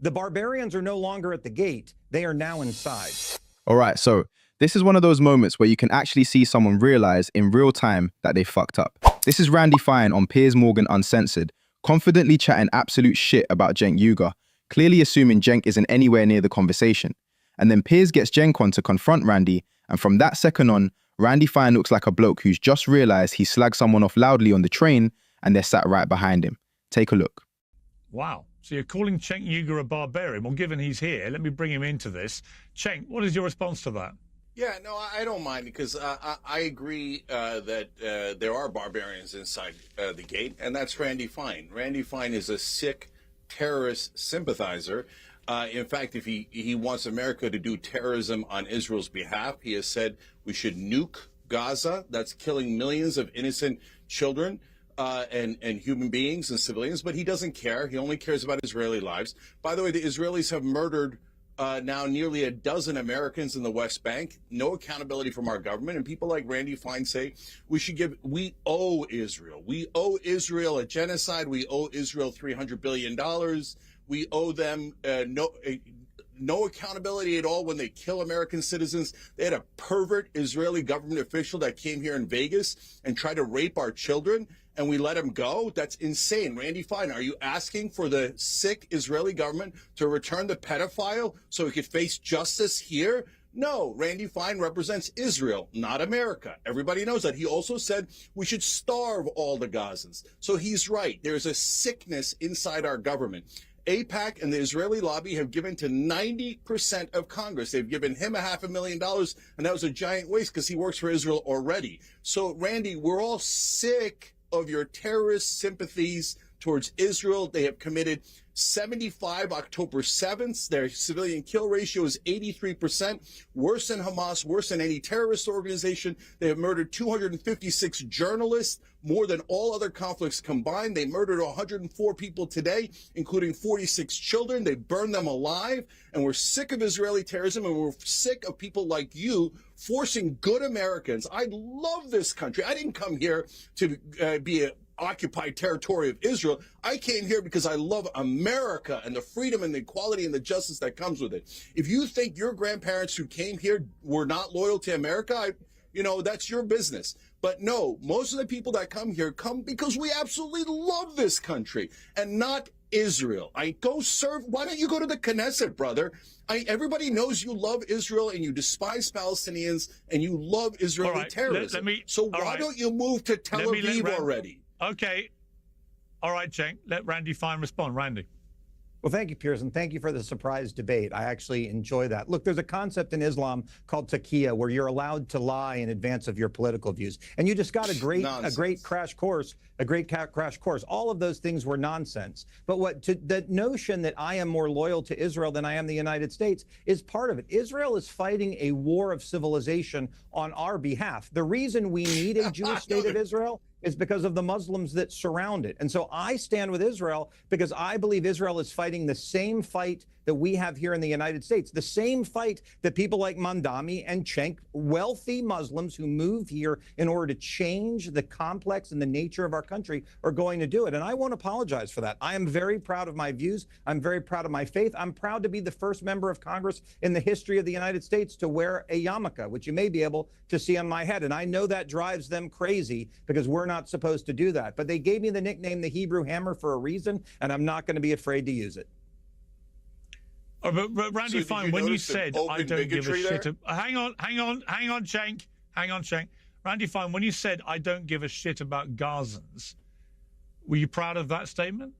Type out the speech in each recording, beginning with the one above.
The barbarians are no longer at the gate. They are now inside. All right, so this is one of those moments where you can actually see someone realize in real time that they fucked up. This is Randy Fine on Piers Morgan Uncensored, confidently chatting absolute shit about Cenk Uygur, clearly assuming Cenk isn't anywhere near the conversation. And then Piers gets Cenk on to confront Randy, and from that second on, Randy Fine looks like a bloke who's just realized he slagged someone off loudly on the train and they're sat right behind him. Take a look. Wow. So you're calling Cenk Uygur a barbarian? Well, given he's here, let me bring him into this. Cenk, what is your response to that? Yeah, no, I don't mind because I agree that there are barbarians inside the gate, and that's Randy Fine. Randy Fine is a sick terrorist sympathizer. In fact, if he wants America to do terrorism on Israel's behalf, he has said we should nuke Gaza. That's killing millions of innocent children and human beings and civilians, but he doesn't care. He only cares about Israeli lives. By the way, the Israelis have murdered now nearly a dozen Americans in the West Bank. No accountability from our government. And people like Randy Fine say we owe Israel. We owe Israel a genocide. We owe Israel $300 billion. We owe them no accountability at all when they kill American citizens. They had a pervert Israeli government official that came here in Vegas and tried to rape our children, and we let him go? That's insane. Randy Fine, are you asking for the sick Israeli government to return the pedophile so he could face justice here? No, Randy Fine represents Israel, not America. Everybody knows that. He also said we should starve all the Gazans. So he's right. There's a sickness inside our government. AIPAC and the Israeli lobby have given to 90% of Congress. They've given him $500,000, and that was a giant waste because he works for Israel already. So, Randy, we're all sick of your terrorist sympathies towards Israel. They have committed 75 October 7th. Their civilian kill ratio is 83%, worse than Hamas, worse than any terrorist organization. They have murdered 256 journalists, more than all other conflicts combined. They murdered 104 people today, including 46 children. They burned them alive. And we're sick of Israeli terrorism, and we're sick of people like you forcing good Americans. I love this country. I didn't come here to be a occupied territory of Israel. I came here because I love America and the freedom and the equality and the justice that comes with it. If you think your grandparents who came here were not loyal to America, that's your business. But no, most of the people that come here come because we absolutely love this country and not Israel. Why don't you go to the Knesset, brother? Everybody knows you love Israel and you despise Palestinians and you love Israeli terrorism. Why don't you move to Tel Aviv already? Okay. All right, Cenk. Let Randy Fine respond. Randy. Well, thank you, Piers, and thank you for the surprise debate. I actually enjoy that. Look, there's a concept in Islam called taqiyya where you're allowed to lie in advance of your political views. And you just got a great crash course, All of those things were nonsense. But the notion that I am more loyal to Israel than I am the United States is part of it. Israel is fighting a war of civilization on our behalf. The reason we need a Jewish state of Israel is because of the Muslims that surround it. And so I stand with Israel because I believe Israel is fighting the same fight that we have here in the United States, the same fight that people like Mandami and Cenk, wealthy Muslims who move here in order to change the complex and the nature of our country, are going to do it. And I won't apologize for that. I am very proud of my views. I'm very proud of my faith. I'm proud to be the first member of Congress in the history of the United States to wear a yarmulke, which you may be able to see on my head. And I know that drives them crazy because we're not supposed to do that. But they gave me the nickname the Hebrew Hammer for a reason, and I'm not going to be afraid to use it. Oh, but Randy Fine, when you said I don't give a shit, hang on, Cenk. Randy Fine, when you said I don't give a shit about Gazans, were you proud of that statement?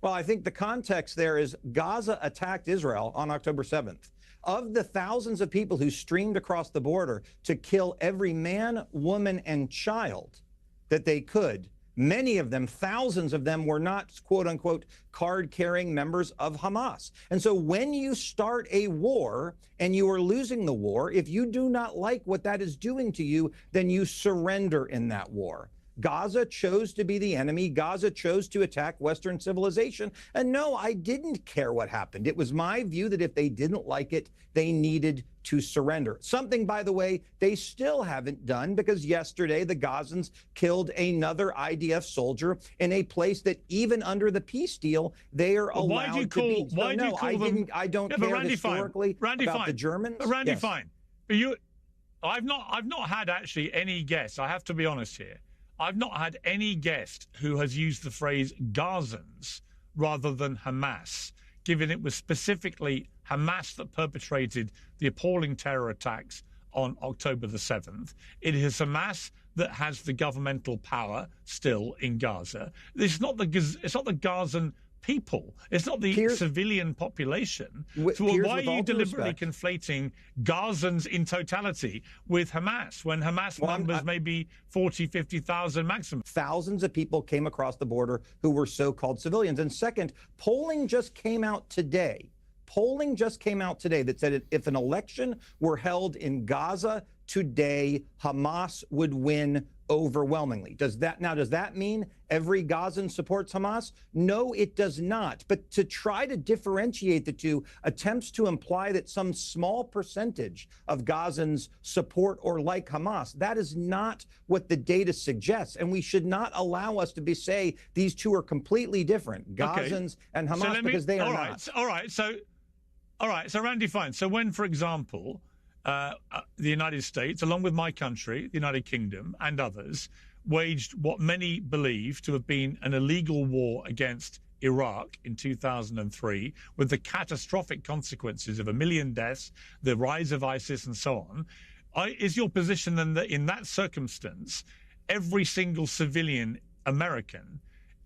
Well, I think the context there is Gaza attacked Israel on October 7th. Of the thousands of people who streamed across the border to kill every man, woman, and child that they could, many of them, thousands of them, were not, quote unquote, card-carrying members of Hamas. And so when you start a war and you are losing the war, if you do not like what that is doing to you, then you surrender in that war. Gaza chose to be the enemy. Gaza chose to attack Western civilization. And no, I didn't care what happened. It was my view that if they didn't like it, they needed to surrender. Something, by the way, they still haven't done, because yesterday the Gazans killed another IDF soldier in a place that even under the peace deal, they are allowed to be. Why do you call them? I don't Yeah, care Randy, historically Randy, about the Germans. But Randy, Yes. fine. But I've not had actually any guest. I have to be honest here. I've not had any guest who has used the phrase Gazans rather than Hamas, given it was specifically Hamas that perpetrated the appalling terror attacks on October the 7th. It is Hamas that has the governmental power still in Gaza. It's not the Gazan people. It's not the civilian population. So why are you deliberately conflating Gazans in totality with Hamas when Hamas numbers maybe 40, 50,000 maximum? Thousands of people came across the border who were so-called civilians. And second, polling just came out today. Polling just came out today that said if an election were held in Gaza today, Hamas would win overwhelmingly. Does that mean every Gazan supports Hamas? No, it does not. But to try to differentiate the two attempts to imply that some small percentage of Gazans support or like Hamas, that is not what the data suggests. And we should not allow us to say these two are completely different, Gazans and Hamas, because they are not. All right, so Randy, fine. So when, for example, the United States, along with my country, the United Kingdom, and others, waged what many believe to have been an illegal war against Iraq in 2003, with the catastrophic consequences of 1 million deaths, the rise of ISIS, and so on, is your position then that in that circumstance, every single civilian American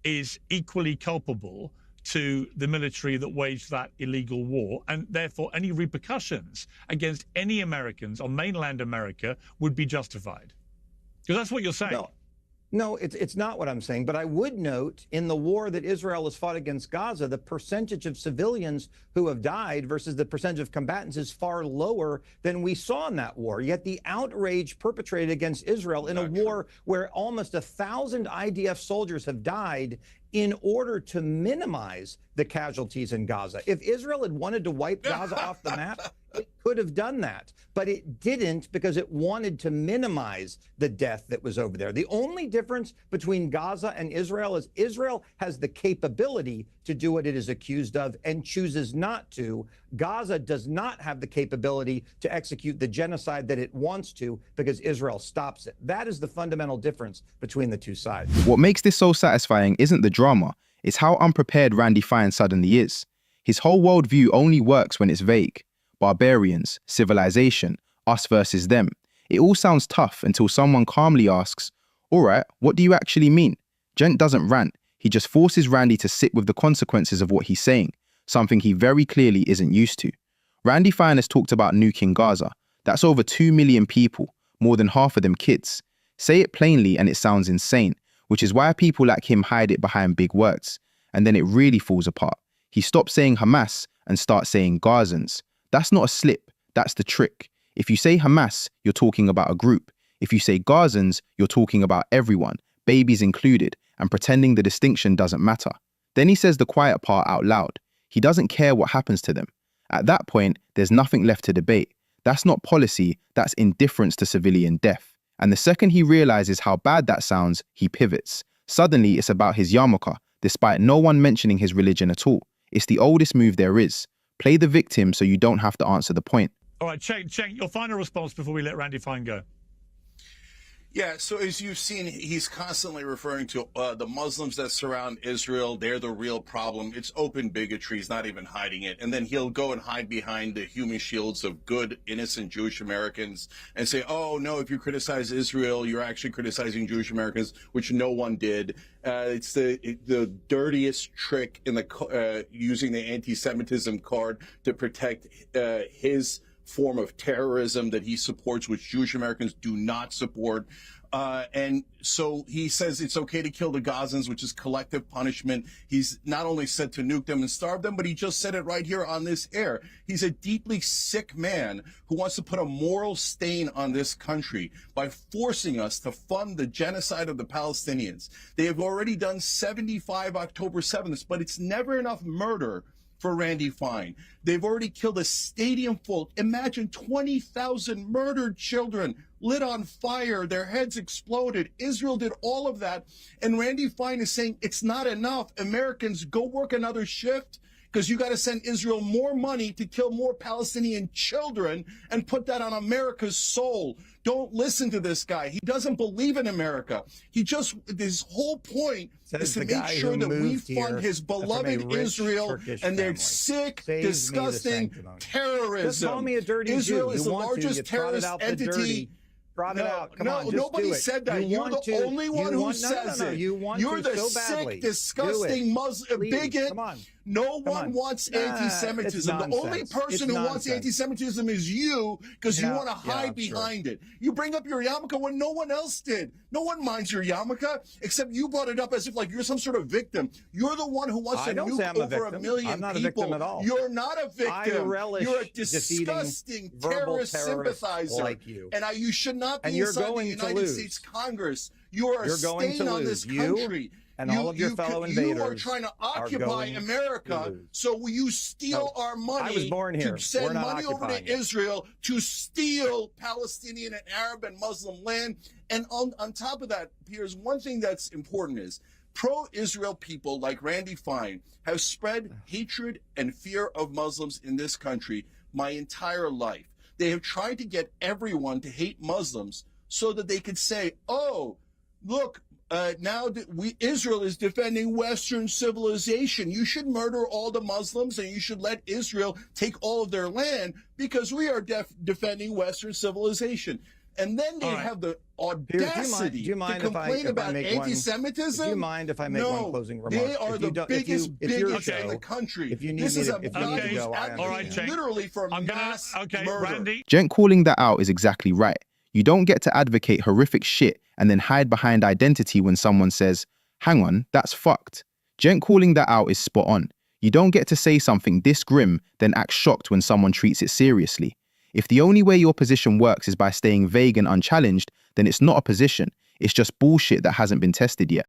is equally culpable to the military that waged that illegal war, and therefore any repercussions against any Americans on mainland America would be justified? Because that's what you're saying. No, it's not what I'm saying. But I would note in the war that Israel has fought against Gaza, the percentage of civilians who have died versus the percentage of combatants is far lower than we saw in that war. Yet the outrage perpetrated against Israel in a war where almost 1,000 IDF soldiers have died in order to minimize the casualties in Gaza. If Israel had wanted to wipe Gaza off the map, it could have done that, but it didn't, because it wanted to minimize the death that was over there. The only difference between Gaza and Israel is Israel has the capability to do what it is accused of and chooses not to. Gaza does not have the capability to execute the genocide that it wants to, because Israel stops it. That is the fundamental difference between the two sides. What makes this so satisfying isn't the drama, it's how unprepared Randy Fine suddenly is. His whole worldview only works when it's vague. Barbarians, civilization, us versus them. It all sounds tough until someone calmly asks, all right, what do you actually mean? Cenk doesn't rant, he just forces Randy to sit with the consequences of what he's saying, something he very clearly isn't used to. Randy Fine has talked about nuking Gaza. That's over 2 million people, more than half of them kids. Say it plainly and it sounds insane, which is why people like him hide it behind big words. And then it really falls apart. He stops saying Hamas and starts saying Gazans. That's not a slip, that's the trick. If you say Hamas, you're talking about a group. If you say Gazans, you're talking about everyone, babies included, and pretending the distinction doesn't matter. Then he says the quiet part out loud. He doesn't care what happens to them. At that point, there's nothing left to debate. That's not policy, that's indifference to civilian death. And the second he realizes how bad that sounds, he pivots. Suddenly, it's about his yarmulke, despite no one mentioning his religion at all. It's the oldest move there is. Play the victim so you don't have to answer the point. All right, Cenk, your final response before we let Randy Fine go. Yeah, so as you've seen, he's constantly referring to the Muslims that surround Israel. They're the real problem. It's open bigotry. He's not even hiding it. And then he'll go and hide behind the human shields of good, innocent Jewish Americans and say, oh, no, if you criticize Israel, you're actually criticizing Jewish Americans, which no one did. It's the dirtiest trick in the using the anti-Semitism card to protect his form of terrorism that he supports, which Jewish Americans do not support. And so he says it's okay to kill the Gazans, which is collective punishment. He's not only said to nuke them and starve them, but he just said it right here on this air. He's a deeply sick man who wants to put a moral stain on this country by forcing us to fund the genocide of the Palestinians. They have already done 75 October 7th, but it's never enough murder for Randy Fine. They've already killed a stadium full. Imagine 20,000 murdered children lit on fire, their heads exploded. Israel did all of that. And Randy Fine is saying it's not enough. Americans, go work another shift because you got to send Israel more money to kill more Palestinian children and put that on America's soul. Don't listen to this guy. He doesn't believe in America. His whole point is to make sure that we fund his beloved Israel and their sick, disgusting terrorism. Just call me a dirty Israel Jew. is the largest terrorist entity. Brought it out. Come on, just nobody do it. said that. You're the only one who says it. You're the sick, disgusting Muslim bigot. Come on. No one wants anti-Semitism. The only person who wants anti-Semitism is you because you want to hide behind it. You bring up your yarmulke when no one else did. No one minds your yarmulke except you brought it up as if like you're some sort of victim. You're the one who wants to nuke over a million people. I'm not a victim at all. You're not a victim. I relish you're a disgusting terrorist sympathizer. Like you. And you should not be inside the United States Congress. You are a stain on this country. And all of your fellow invaders you are trying to occupy America, so will you steal our money I was born here. to send money over to Israel to steal Palestinian and Arab and Muslim land? And on top of that, Piers, one thing that's important is pro-Israel people like Randy Fine have spread hatred and fear of Muslims in this country my entire life. They have tried to get everyone to hate Muslims so that they could say, oh, look, now that Israel is defending Western civilization, you should murder all the Muslims and you should let Israel take all of their land because we are defending Western civilization. And then they have the audacity to complain about anti-Semitism. Do you mind if I make one closing remark? They are the biggest bigots in the country. If you need this is a guy who's advocating literally for mass murder. Randy. Cenk calling that out is exactly right. You don't get to advocate horrific shit and then hide behind identity when someone says, hang on, that's fucked. Cenk calling that out is spot on. You don't get to say something this grim, then act shocked when someone treats it seriously. If the only way your position works is by staying vague and unchallenged, then it's not a position. It's just bullshit that hasn't been tested yet.